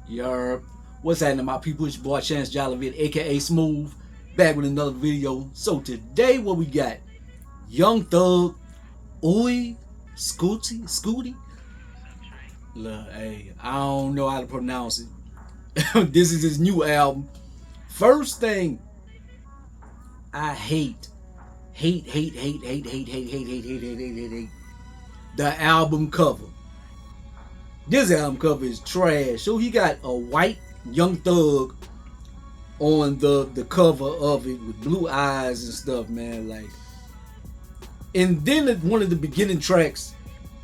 Yerp. What's happening, my people? It's your boy Chance Jollivet, aka Smooth, back with another video. So today, what we got? Young Thug, UY SCUTI. Look, hey, I don't know how to pronounce it. This is his new album. First thing, I hate the album cover. This album cover is trash. So he got a white Young Thug on the cover of it with blue eyes and stuff, man. Like, and then at one of the beginning tracks,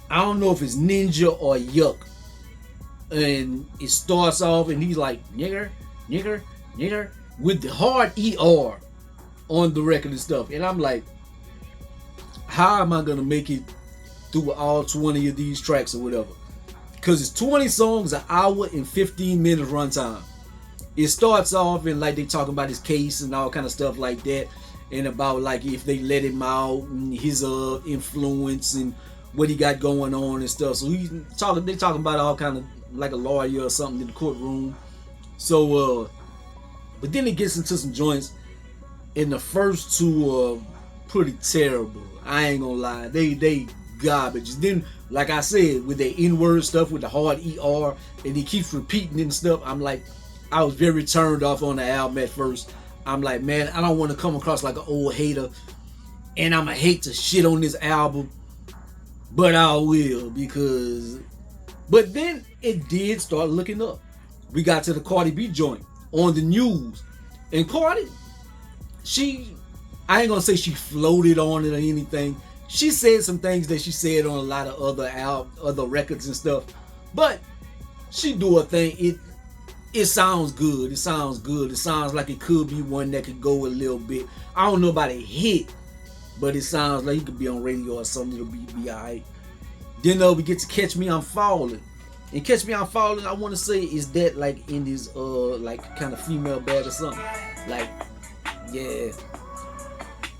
I don't know if it's Ninja or Yuck, and it starts off and he's like nigger, nigger, nigger with the hard ER on the record and stuff, and I'm like, how am I gonna make it through all 20 of these tracks or whatever? Because it's 20 songs, an hour and 15 minutes runtime. It starts off and like they talking about his case and all kind of stuff like that, and about like if they let him out and his influence and what he got going on and stuff. So they talking about all kind of like a lawyer or something in the courtroom. So but then it gets into some joints, and the first two are pretty terrible. I ain't gonna lie, they garbage. Then, like I said, with the N-word stuff with the hard ER, and he keeps repeating it and stuff, I'm like, I was very turned off on the album at first. I'm like, man, I don't want to come across like an old hater, and I'ma hate to shit on this album, but I will, because. But then it did start looking up. We got to the Cardi B joint on the news, and Cardi, I ain't gonna say she floated on it or anything. She said some things that she said on a lot of other records and stuff, but she do a thing. It sounds good. It sounds good. It sounds like it could be one that could go a little bit. I don't know about a hit, but it sounds like it could be on radio or something. It'll be alright. Then we get to Catch Me I'm Falling, and Catch Me I'm Falling, I want to say, is that like in his like kind of female bag or something. Like, yeah.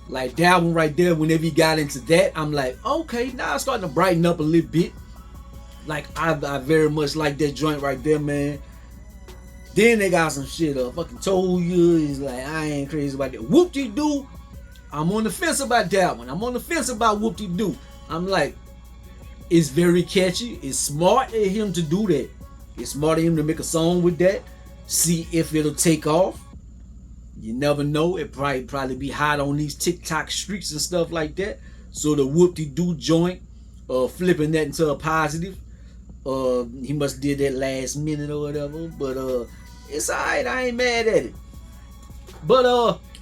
Like that one right there, whenever he got into that, I'm like, okay, now it's starting to brighten up a little bit. Like, I very much like that joint right there, man. Then they got some shit up. Fucking Told You. He's like, I ain't crazy about that. Whoop-de-doo. I'm on the fence about that one. I'm on the fence about Whoop-de-doo. I'm like, it's very catchy. It's smart of him to do that. It's smart of him to make a song with that. See if it'll take off. You never know. It probably be hot on these TikTok streets and stuff like that. So the Whoop-de-doo joint, flipping that into a positive. He must have did that last minute or whatever. But it's alright. I ain't mad at it. But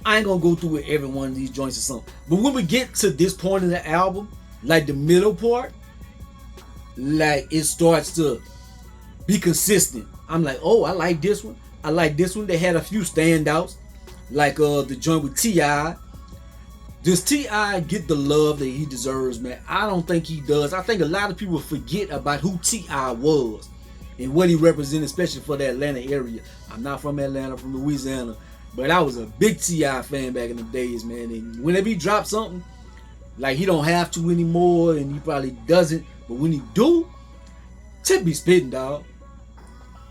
I ain't gonna go through with every one of these joints or something. But when we get to this point in the album, like the middle part, like it starts to be consistent. I'm like, oh, I like this one. I like this one. They had a few standouts. Like the joint with T.I. Does T.I. get the love that he deserves, man? I don't think he does. I think a lot of people forget about who T.I. was and what he represented, especially for the Atlanta area. I'm not from Atlanta, I'm from Louisiana, but I was a big T.I. fan back in the days, man. And whenever he dropped something, like he don't have to anymore, and he probably doesn't, but when he do, Tip be spitting, dog.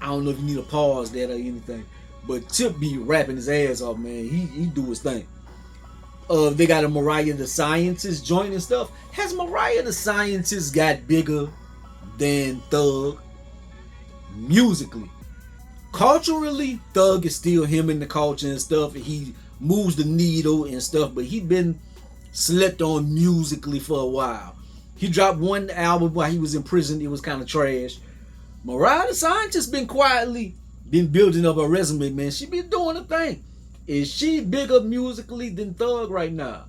I don't know if you need a pause there or anything, but Tip be rapping his ass off, man. He do his thing. They got a Mariah the Scientist joint and stuff. Has Mariah the Scientist got bigger than Thug musically? Culturally, Thug is still him in the culture and stuff, and he moves the needle and stuff, but he been slept on musically for a while. He dropped one album while he was in prison. It was kind of trash. Mariah the Scientist been quietly building up her resume, man. She been doing a thing. Is she bigger musically than Thug right now?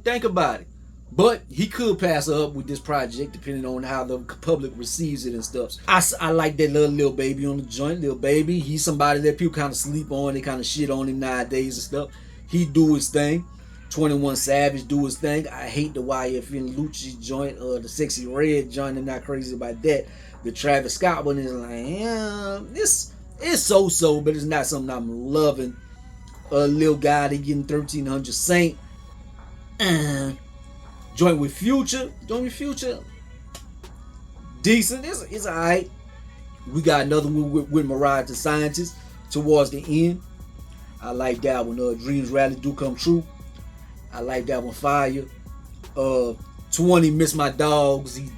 Think about it. But he could pass her up with this project, depending on how the public receives it and stuff. I like that little baby on the joint. Lil Baby, he's somebody that people kind of sleep on. They kind of shit on him nowadays and stuff. He do his thing. 21 Savage do his thing. I hate the YFN Lucci joint, the Sexy Red joint. I'm not crazy about that. The Travis Scott one is like, yeah, it's so-so, but it's not something I'm loving. Lil guy, they getting 1300 Saint. Joint with Future. Decent. It's alright. We got another one with Mariah the Scientist towards the end. I like that one. Dreams Rally Do Come True. I like that one. Fire. 20 Miss My Dogs. He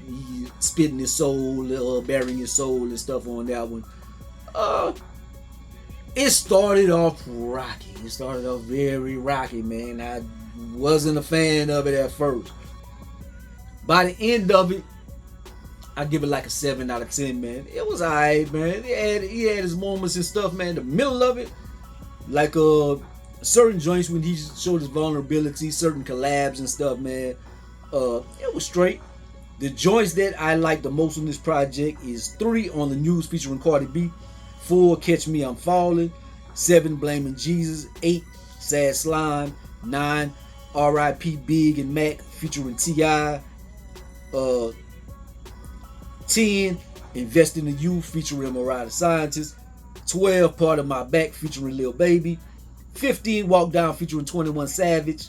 spitting his soul, burying his soul and stuff on that one. It started off rocky. It started off very rocky, man. I wasn't a fan of it at first. By the end of it, I give it like a 7 out of 10, man. It was alright, man. He had his moments and stuff, man. The middle of it, like certain joints when he showed his vulnerability, certain collabs and stuff, man. It was straight. The joints that I like the most on this project is 3 On the News featuring Cardi B, 4 Catch Me I'm Falling, 7 Blaming Jesus, 8 Sad Slime, 9 R.I.P. Big and Mac featuring T.I., 10 Invest in the Youth featuring Mariah the Scientist, 12 Part of My Back featuring Lil Baby, 15 Walk Down featuring 21 Savage,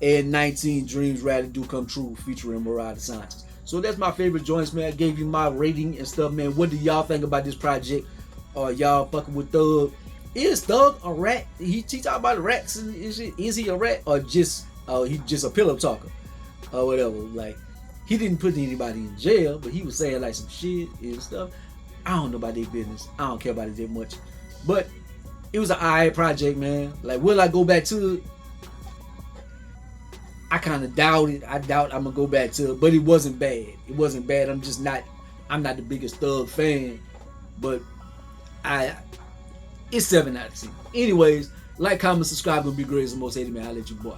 and 19 Dreams Rally Do Come True featuring Mariah the Scientist. So that's my favorite joints, man. I gave you my rating and stuff, man. What do y'all think about this project? Y'all fucking with Thug? Is Thug a rat? He talk about rats. Is he a rat or just he just a pillow talker or whatever? Like, he didn't put anybody in jail, but he was saying like some shit and stuff. I don't know about their business. I don't care about it that much. But it was an alright project, man. Like, will I go back to it? I kind of doubt it. I doubt I'm gonna go back to it. But it wasn't bad. It wasn't bad. I'm not the biggest Thug fan, but it's 7 out of 10. Anyways, like, comment, subscribe. Gonna be great as the most hated man. I'll let you boy.